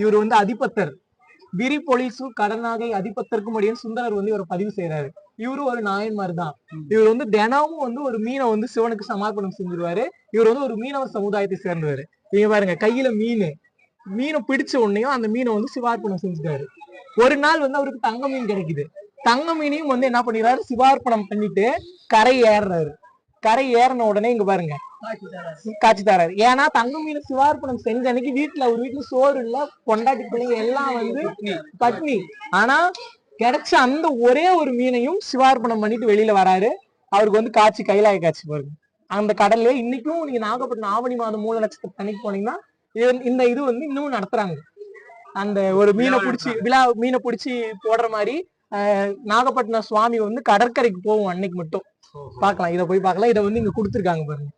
இவர் வந்து அதிபத்தர், விரி பொலிசு கடனாகை அதிபத்தருக்கும் அடியன் சுந்தரர் வந்து இவரை பதிவு செய்யறாரு. இவரு ஒரு நாயன்மார் தான். இவர் வந்து தினமும் வந்து ஒரு மீனை வந்து சிவனுக்கு சமர்ப்பணம் செஞ்சிருவாரு. இவர் வந்து ஒரு மீனவர் சமுதாயத்தை சேர்ந்தவர். நீங்க பாருங்க, கையில மீனை பிடிச்ச உடனேயும் அந்த மீனை வந்து சிவார்ப்பணம் செஞ்சுட்டாரு. ஒரு நாள் வந்து அவருக்கு தங்க மீன் கிடைக்குது. தங்க மீனையும் வந்து என்ன பண்ணிடுறாரு, சிவார்ப்பணம் பண்ணிட்டு கரை ஏறுறாரு. கரை ஏறின உடனே இங்க பாருங்க காட்சி தராரு. ஏன்னா தங்க மீன் சிவார்ப்பணம் செஞ்ச அன்னைக்கு ஒரு வீட்டுல சோறு இல்ல, பொண்டாட்டி பிள்ளைங்க எல்லாம் வந்து பட்னி. ஆனா கிடைச்ச அந்த ஒரே ஒரு மீனையும் சிவார்ப்பணம் பண்ணிட்டு வெளியில வராரு. அவருக்கு வந்து காட்சி கைலாய காட்சி பாருங்க. அந்த கடல்ல இன்னைக்கும் நீங்க நாகப்பட்டினம் ஆவணி மாதம் மூல நட்சத்திரம் அன்னைக்கு போனீங்கன்னா இந்த இது வந்து இன்னும் நடத்துறாங்க. அந்த ஒரு மீனை பிடிச்சி போடுற மாதிரி நாகப்பட்டினம் சுவாமி வந்து கடற்கரைக்கு போவோம் அன்னைக்கு மட்டும். பாக்கலாம், இதை போய் பார்க்கலாம். இதை வந்து இங்க கொடுத்துருக்காங்க பாருங்க.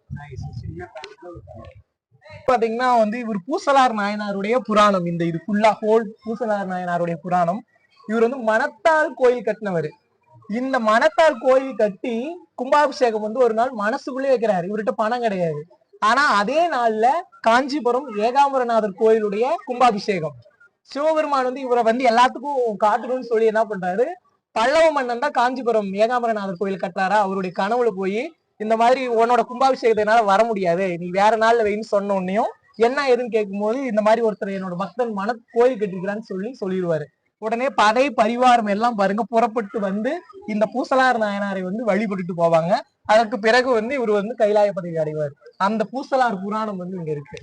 பாத்தீங்கன்னா வந்து இவர் பூசலார் நாயனாருடைய புராணம். இந்த இது ஃபுல்லா ஹோல் பூசலார் நாயனாருடைய புராணம். இவர் வந்து மணத்தால் கோயில் கட்டினவர். இந்த மணத்தால் கோயில் கட்டி கும்பாபிஷேகம் வந்து ஒரு நாள் மனசுக்குள்ளே வைக்கிறாரு. இவர்கிட்ட பணம் கிடையாது. ஆனா அதே நாள்ல காஞ்சிபுரம் ஏகாம்பரநாதர் கோயிலுடைய கும்பாபிஷேகம். சிவபெருமான் வந்து இவரை வந்து எல்லாத்துக்கும் காட்டணும்னு சொல்லி என்ன பண்றாரு, பல்லவ மன்னன் தான் காஞ்சிபுரம் ஏகாம்பரநாதர் கோயில் கட்டுறாரா, அவருடைய கனவுல போய் இந்த மாதிரி உன்னோட கும்பாபிஷேகத்தினால வர முடியாது, நீ வேற நாள்ல வைன்னு சொன்ன உடனேயும் என்ன ஏதுன்னு கேட்கும்போது இந்த மாதிரி ஒருத்தர் என்னோட பக்தன் கோயில் கட்டிருக்கிறான்னு சொல்லிடுவாரு. உடனே படை பரிவாரம் எல்லாம் பாருங்க புறப்பட்டு வந்து இந்த பூசலார் நாயனாரை வந்து வழிபட்டுட்டு போவாங்க. அதற்கு பிறகு வந்து இவர் வந்து கைலாய பதவி அடைவார். அந்த பூசலார் புராணம் வந்து இங்க இருக்கு.